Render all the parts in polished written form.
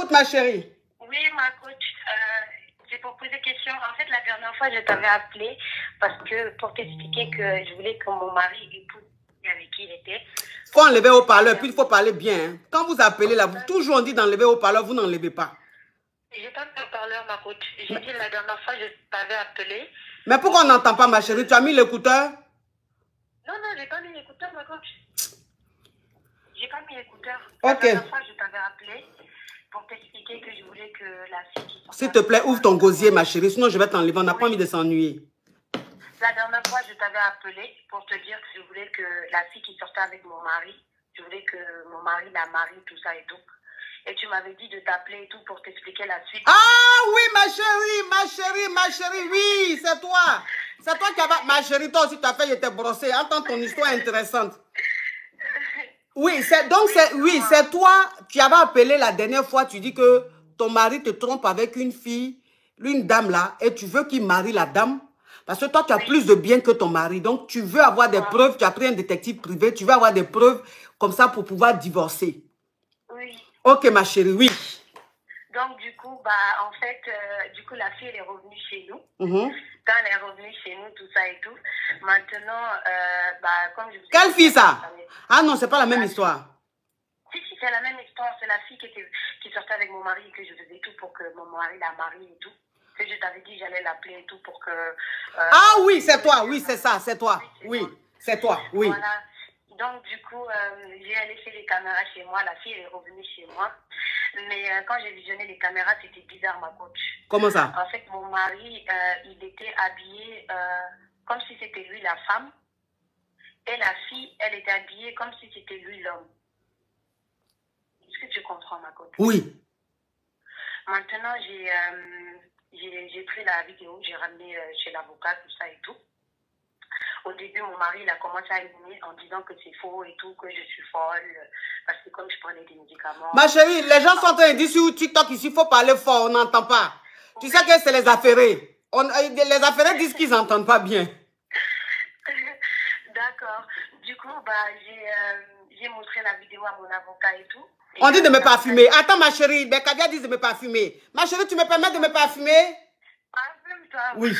Écoute, ma chérie. Oui, ma coach, c'est pour poser question. En fait, la dernière fois, je t'avais appelé parce que pour t'expliquer que je voulais que mon mari épouse avec qui il était. Il faut enlever au parleur, puis il faut parler bien. Hein. Quand vous appelez là, vous, toujours on dit d'enlever au parleur, vous n'enlevez pas. Je n'ai pas mis au parleur, ma coach. J'ai dit la dernière fois, je t'avais appelé. Mais pourquoi on n'entend pas, ma chérie? Tu as mis l'écouteur? Non, je n'ai pas mis l'écouteur, ma coach. J'ai pas mis l'écouteur. Ok. La dernière fois, je t'avais appelé pour t'expliquer que je voulais que la fille qui sortait. S'il te plaît, ouvre ton gosier, ma chérie, sinon je vais t'enlever. On n'a pas envie de s'ennuyer. La dernière fois, je t'avais appelé pour te dire que je voulais que la fille qui sortait avec mon mari, je voulais que mon mari la marie, tout ça et tout. Et tu m'avais dit de t'appeler et tout pour t'expliquer la suite. Ah oui, ma chérie, oui, c'est toi. C'est toi qui as... Ma chérie, toi aussi, tu as fait, je t'ai brossé. Entends ton histoire intéressante. Oui, c'est toi qui avais appelé la dernière fois. Tu dis que ton mari te trompe avec une fille, une dame là, et tu veux qu'il marie la dame. Parce que toi, tu as plus de biens que ton mari. Donc, tu veux avoir des preuves. Tu as pris un détective privé. Tu veux avoir des preuves comme ça pour pouvoir divorcer. Oui. Ok, ma chérie, oui. Donc, du coup, en fait, la fille, elle est revenue chez nous. Quand elle est revenue chez nous, tout ça et tout. Maintenant, comme je vous ai dit... Quelle fille, ça? Ah non, c'est pas la même histoire. Si, c'est la même histoire. C'est la fille qui sortait avec mon mari et que je faisais tout pour que mon mari la marie et tout. Que je t'avais dit, j'allais l'appeler et tout pour que... ah oui, c'est toi. Oui, c'est ça, c'est toi. Oui, c'est toi, oui. Voilà. Donc, du coup, j'ai laissé les caméras chez moi. La fille, elle est revenue chez moi. Mais quand j'ai visionné les caméras, c'était bizarre, ma coach. Comment ça? En fait, mon mari, il était habillé comme si c'était lui la femme. Et la fille, elle était habillée comme si c'était lui l'homme. Est-ce que tu comprends, ma coach? Oui. Maintenant, j'ai pris la vidéo, j'ai ramené chez l'avocat, tout ça et tout. Au début, mon mari, il a commencé à éliminer en disant que c'est faux et tout, que je suis folle, parce que comme je prenais des médicaments... Ma chérie, les gens sont en train de dire sur TikTok ici, il faut parler fort, on n'entend pas. Oui. Tu sais que c'est les affairés. Les affairés disent qu'ils n'entendent pas bien. D'accord. Du coup, j'ai montré la vidéo à mon avocat et tout. Et on dit de me parfumer. Attends, ma chérie, Kadia dit de me parfumer. Ma chérie, tu me permets de me parfumer? Parfume-toi. Oui.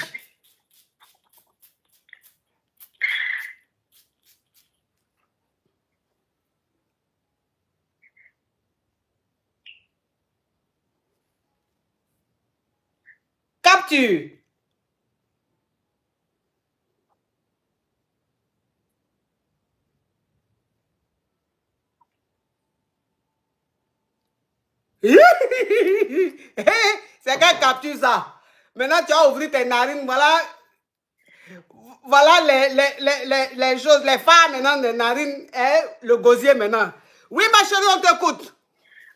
Capture. C'est quelle capture ça? Maintenant, tu as ouvert tes narines. Voilà les choses, les phares maintenant des narines et le gosier maintenant. Oui, ma chérie, on t'écoute.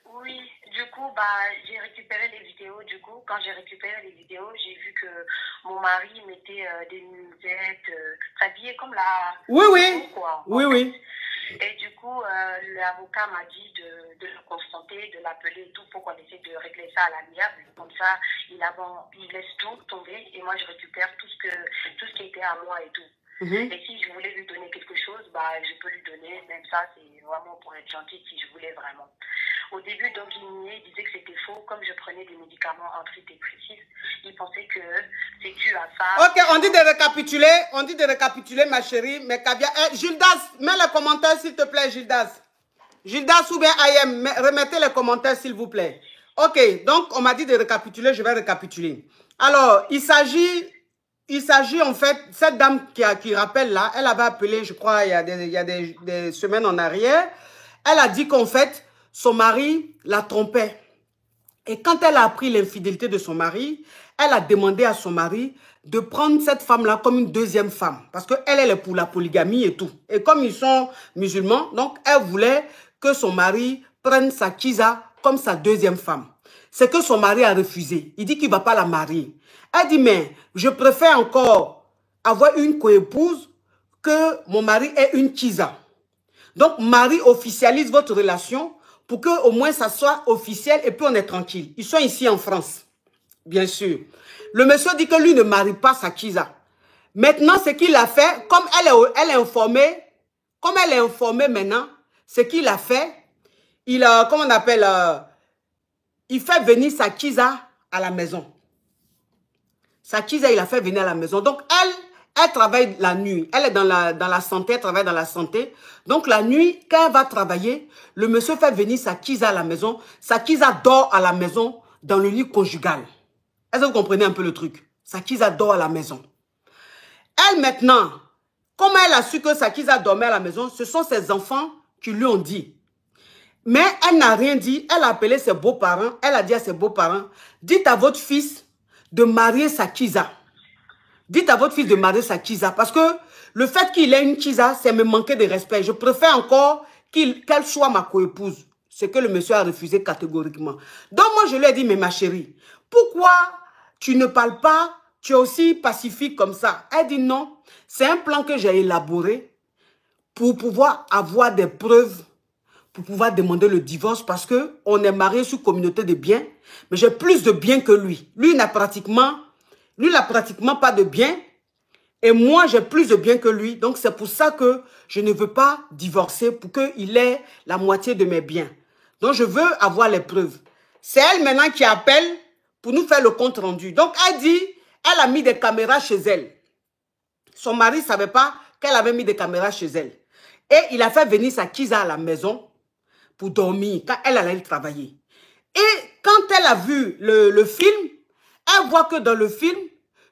Oui, du coup, j'ai récupéré les vidéos. Du coup, quand j'ai récupéré les vidéos, j'ai vu que mon mari mettait des nuisettes, s'habillait comme la... Oui, oui. Quoi, oui. Et du coup, l'avocat m'a dit de le confronter, de l'appeler et tout pour qu'on essaie de régler ça à l'amiable. Comme ça, il laisse tout tomber et moi, je récupère tout ce qui était à moi et tout. Et si je voulais lui donner quelque chose, je peux lui donner. Même ça, c'est vraiment pour être gentil si je voulais vraiment. Au début, donc, il disait que c'était faux. Comme je prenais des médicaments antidépressifs, il pensait que c'est dû à ça. Ok, on dit de récapituler, ma chérie. Mais Kadia, Gildas, mets les commentaires, s'il te plaît, Gildas. Gildas ou bien Ayem, remettez les commentaires, s'il vous plaît. Ok, donc, on m'a dit de récapituler, je vais récapituler. Alors, il s'agit en fait, cette dame qui rappelle là, elle avait appelé, je crois, il y a des semaines en arrière. Elle a dit qu'en fait, son mari la trompait. Et quand elle a appris l'infidélité de son mari, elle a demandé à son mari de prendre cette femme-là comme une deuxième femme. Parce qu'elle est pour la polygamie et tout. Et comme ils sont musulmans, donc elle voulait que son mari prenne sa Kiza comme sa deuxième femme. C'est que son mari a refusé. Il dit qu'il ne va pas la marier. Elle dit, mais je préfère encore avoir une coépouse que mon mari ait une Kiza. Donc, mari officialise votre relation pour que au moins ça soit officiel et puis on est tranquille. Ils sont ici en France, bien sûr. Le monsieur dit que lui ne marie pas sa Kiza. Maintenant, ce qu'il a fait, comme elle est informée, maintenant, ce qu'il a fait, il a, comment on appelle, il fait venir sa Kiza à la maison. Sa Kiza, il a fait venir à la maison. Donc, elle travaille la nuit. Elle est dans la santé, elle travaille dans la santé. Donc, la nuit, quand elle va travailler, le monsieur fait venir sa Kiza à la maison. Sa Kiza dort à la maison dans le lit conjugal. Est-ce que vous comprenez un peu le truc? Sa Kiza dort à la maison. Elle, maintenant, comment elle a su que sa Kiza dormait à la maison? Ce sont ses enfants qui lui ont dit. Mais elle n'a rien dit. Elle a appelé ses beaux-parents. Elle a dit à ses beaux-parents, dites à votre fils de marier sa Kiza. Dites à votre fils de marier sa Kiza. Parce que le fait qu'il ait une Kiza, c'est me manquer de respect. Je préfère encore qu'elle soit ma coépouse. Ce que le monsieur a refusé catégoriquement. Donc moi, je lui ai dit, mais ma chérie, pourquoi tu ne parles pas? Tu es aussi pacifique comme ça. Elle dit non. C'est un plan que j'ai élaboré pour pouvoir avoir des preuves, pour pouvoir demander le divorce parce qu'on est marié sous communauté de biens, mais j'ai plus de biens que lui. Lui, il n'a pratiquement pas de biens et moi, j'ai plus de biens que lui. Donc, c'est pour ça que je ne veux pas divorcer pour qu'il ait la moitié de mes biens. Donc, je veux avoir les preuves. C'est elle maintenant qui appelle pour nous faire le compte rendu. Donc, elle dit, elle a mis des caméras chez elle. Son mari ne savait pas qu'elle avait mis des caméras chez elle. Et il a fait venir sa Kiza à la maison pour dormir quand elle allait travailler. Et quand elle a vu le film, elle voit que dans le film,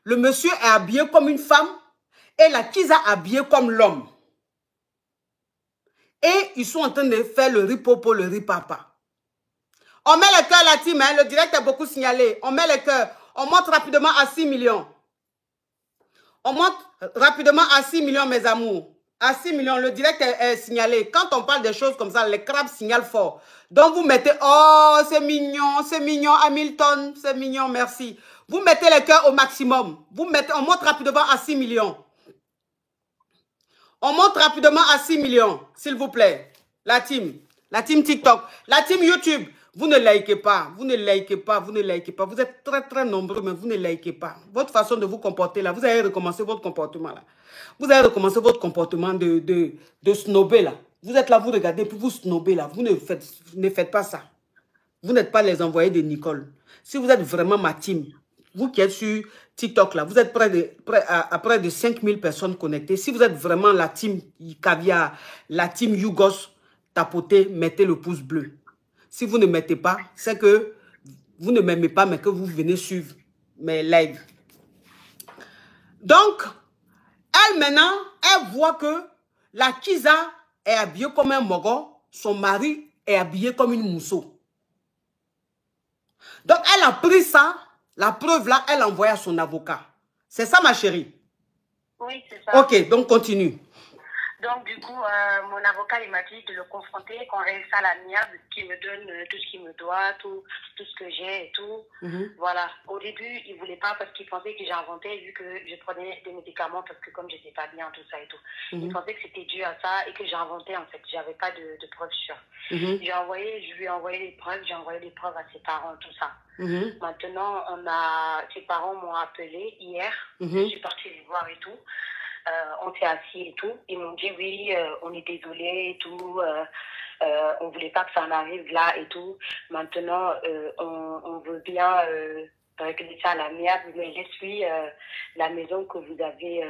le monsieur est habillé comme une femme et la Kiza habillée comme l'homme. Et ils sont en train de faire le ripopo, le ripapa. On met les cœurs, la team, hein, le direct est beaucoup signalé. On met les cœurs. On monte rapidement à 6 millions. On monte rapidement à 6 millions, mes amours. À 6 millions, le direct est signalé. Quand on parle des choses comme ça, les crabes signalent fort. Donc, vous mettez, oh, c'est mignon, Hamilton, c'est mignon, merci. Vous mettez les cœurs au maximum. Vous mettez, on monte rapidement à 6 millions. On monte rapidement à 6 millions, s'il vous plaît. La team TikTok, la team YouTube. Vous ne likez pas, vous ne likez pas, vous ne likez pas. Vous êtes très, très nombreux, mais vous ne likez pas. Votre façon de vous comporter là, vous allez recommencer votre comportement là. Vous allez recommencer votre comportement de snobber là. Vous êtes là, vous regardez, puis vous snobber là. Vous ne faites pas ça. Vous n'êtes pas les envoyés de Nicole. Si vous êtes vraiment ma team, vous qui êtes sur TikTok là, vous êtes à près de 5000 personnes connectées. Si vous êtes vraiment la team Caviar, la team Yougos, tapotez, mettez le pouce bleu. Si vous ne mettez pas, c'est que vous ne m'aimez pas, mais que vous venez suivre mes lives. Donc, elle maintenant, elle voit que la Kiza est habillée comme un mogo, son mari est habillé comme une mousseau. Donc, elle a pris ça, la preuve là, elle a envoyé à son avocat. C'est ça, ma chérie? Oui, c'est ça. Ok, donc continue. Donc, du coup, mon avocat, il m'a dit de le confronter, qu'on règle ça à l'amiable, qu'il me donne tout ce qu'il me doit, tout ce que j'ai et tout. Voilà. Au début, il ne voulait pas parce qu'il pensait que j'inventais vu que je prenais des médicaments parce que comme je n'étais pas bien, tout ça et tout. Il pensait que c'était dû à ça et que j'inventais en fait. Je n'avais pas de preuves sûres. Je lui ai envoyé les preuves, j'ai envoyé les preuves à ses parents, tout ça. Maintenant, ses parents m'ont appelé hier. Je suis partie les voir et tout. On s'est assis et tout. Ils m'ont dit oui, on est désolé et tout. On voulait pas que ça en arrive là et tout. Maintenant, on veut bien régler ça à l'amiable, mais laisse-lui la maison que vous avez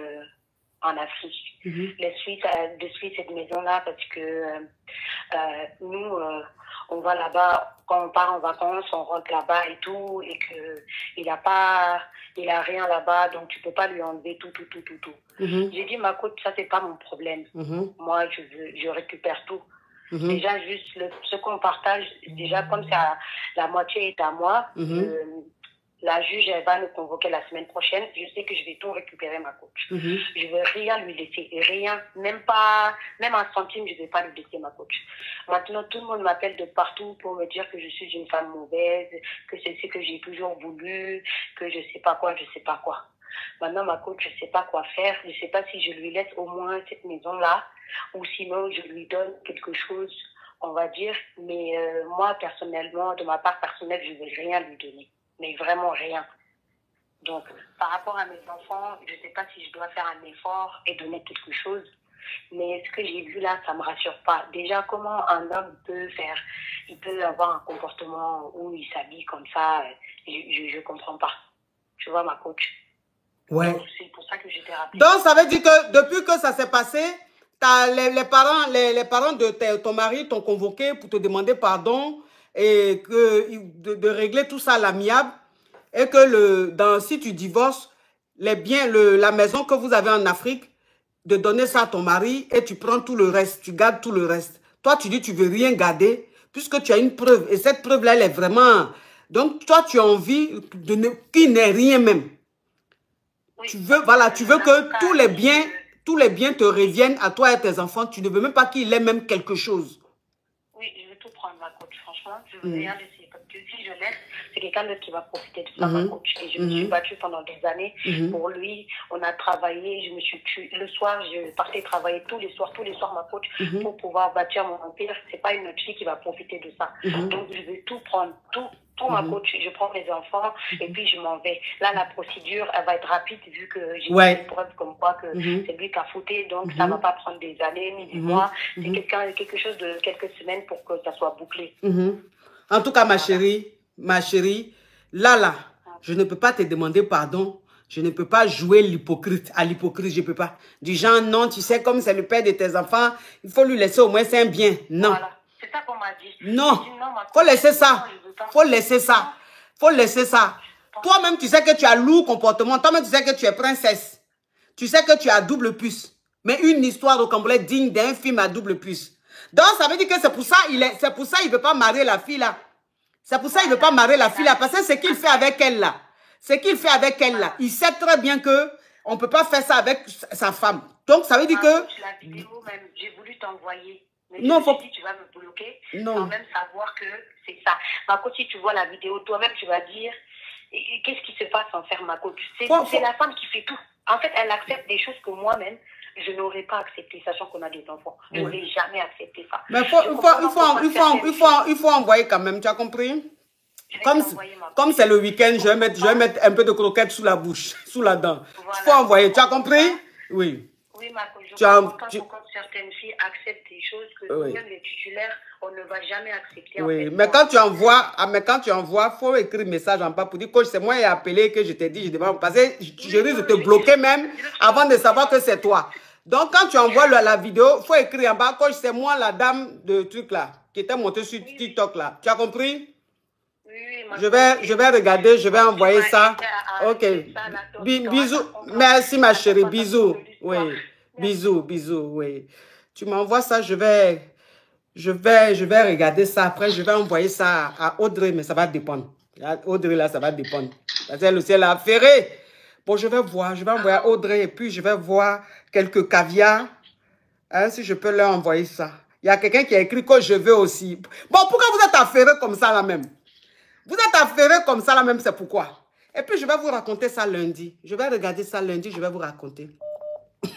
en Afrique. Laisse-lui cette maison-là parce que nous, on va là-bas, quand on part en vacances, on rentre là-bas et tout, et qu'il a rien là-bas, donc tu peux pas lui enlever tout. J'ai dit, ma coach, ça c'est pas mon problème. Moi, je récupère tout. Déjà, juste ce qu'on partage, déjà comme ça, la moitié est à moi, la juge, elle va nous convoquer la semaine prochaine. Je sais que je vais tout récupérer, ma coach. Je veux rien lui laisser. Rien. Même un centime, je vais pas lui laisser, ma coach. Maintenant, tout le monde m'appelle de partout pour me dire que je suis une femme mauvaise, que c'est ce que j'ai toujours voulu, que je sais pas quoi. Maintenant, ma coach, je sais pas quoi faire. Je sais pas si je lui laisse au moins cette maison-là ou sinon je lui donne quelque chose, on va dire. Mais moi, personnellement, de ma part personnelle, je vais rien lui donner. Mais vraiment rien. Donc, par rapport à mes enfants, je ne sais pas si je dois faire un effort et donner quelque chose. Mais ce que j'ai vu là, ça me rassure pas. Déjà, comment un homme peut faire, il peut avoir un comportement où il s'habille comme ça, je comprends pas. Tu vois, ma coach. Ouais. Donc, c'est pour ça que j'étais rappelée. Donc, ça veut dire que depuis que ça s'est passé, les parents de ton mari t'ont convoqué pour te demander pardon et de régler tout ça à l'amiable. Et que si tu divorces, les biens, la maison que vous avez en Afrique, de donner ça à ton mari et tu prends tout le reste, tu gardes tout le reste. Toi, tu dis tu veux rien garder puisque tu as une preuve. Et cette preuve-là, elle est vraiment... Donc, toi, tu as envie qu'il n'ait rien même. Oui, tu veux, voilà, tu veux que tous les biens te reviennent à toi et tes enfants. Tu ne veux même pas qu'il ait même quelque chose. Oui, je veux tout prendre, ma coach. Franchement, je veux rien laisser. Parce que si je laisse, c'est quelqu'un d'autre qui va profiter de ça, ma coach. Et je me suis battue pendant des années pour lui. On a travaillé, je me suis tuée. Le soir, je partais travailler tous les soirs, ma coach, pour pouvoir bâtir mon empire. C'est pas une autre fille qui va profiter de ça. Donc, je veux tout prendre, tout ma coach. Je prends mes enfants et puis je m'en vais. Là, la procédure, elle va être rapide vu que j'ai des preuves comme quoi que c'est lui qui a fauté. Donc, ça va pas prendre des années ni des mois. C'est quelque chose de quelques semaines pour que ça soit bouclé. En tout cas, ma chérie, là, je ne peux pas te demander pardon. Je ne peux pas jouer à l'hypocrite, je ne peux pas. Du genre, non, tu sais, comme c'est le père de tes enfants, il faut lui laisser au moins 5 biens. Non. Voilà. C'est ça qu'on m'a dit. Non, faut laisser ça. Faut laisser ça. Faut laisser ça. Toi-même, tu sais que tu as lourd comportement. Toi-même, tu sais que tu es princesse. Tu sais que tu as double puce. Mais une histoire au Cambodge digne d'un film à double puce. Donc, ça veut dire que c'est pour ça qu'il ne veut pas marier la fille là. C'est pour ça qu'il ne veut pas marier la fille là. Parce que c'est ce qu'il fait avec elle là. C'est qu'il fait avec elle là. Il sait très bien que on ne peut pas faire ça avec sa femme. Donc, ça veut dire que... La vidéo même, j'ai voulu t'envoyer. Mais non, faut... tu vas me bloquer sans même savoir que c'est ça. Ma coach, si tu vois la vidéo, toi-même, tu vas dire qu'est-ce qui se passe en faire ma coach. C'est la femme qui fait tout. En fait, elle accepte des choses que moi-même, je n'aurais pas accepté, sachant qu'on a des enfants. Je n'aurais jamais accepté ça. Mais il faut envoyer quand même, tu as compris? Comme c'est le week-end, je vais mettre un peu de croquettes sous la bouche, sous la dent. Voilà. Il faut envoyer, tu as compris? Oui. Oui, ma coach, je comprends quand certaines filles acceptent des choses que même les titulaires, on ne va jamais accepter. Oui, mais quand tu envoies, il faut écrire message en bas pour dire, coach, c'est moi qui ai appelé, que je t'ai dit, je demande, parce que je risque de te bloquer même avant de savoir que c'est toi. Donc, quand tu envoies la vidéo, il faut écrire en bas, coach, c'est moi la dame de truc là, qui était montée sur TikTok là. Tu as compris? Oui, je vais regarder, je vais envoyer ça. Ok. Bisous. Merci ma chérie, bisous. Oui. Bisous, oui. Tu m'envoies ça, je vais regarder ça. Après, je vais envoyer ça à Audrey, mais ça va dépendre. Audrey, là, ça va dépendre. Parce que le ciel a ferré. Bon, je vais envoyer à Audrey et puis je vais voir quelques caviars. Hein, si je peux leur envoyer ça. Il y a quelqu'un qui a écrit que je veux aussi. Bon, pourquoi vous êtes affairés comme ça là même? Vous êtes affairés comme ça là même, c'est pourquoi? Et puis, je vais vous raconter ça lundi. Je vais regarder ça lundi, je vais vous raconter.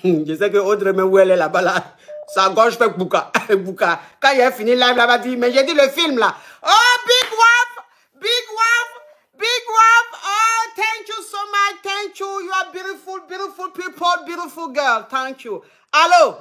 Je sais que Audrey, mais où elle est là-bas, là, sa gorge fait bouka. Quand il a fini live, elle va dire, mais j'ai dit le film, là. Oh, big wap. Oh, thank you so much. Thank you. You are beautiful people, beautiful girl. Thank you. Allô?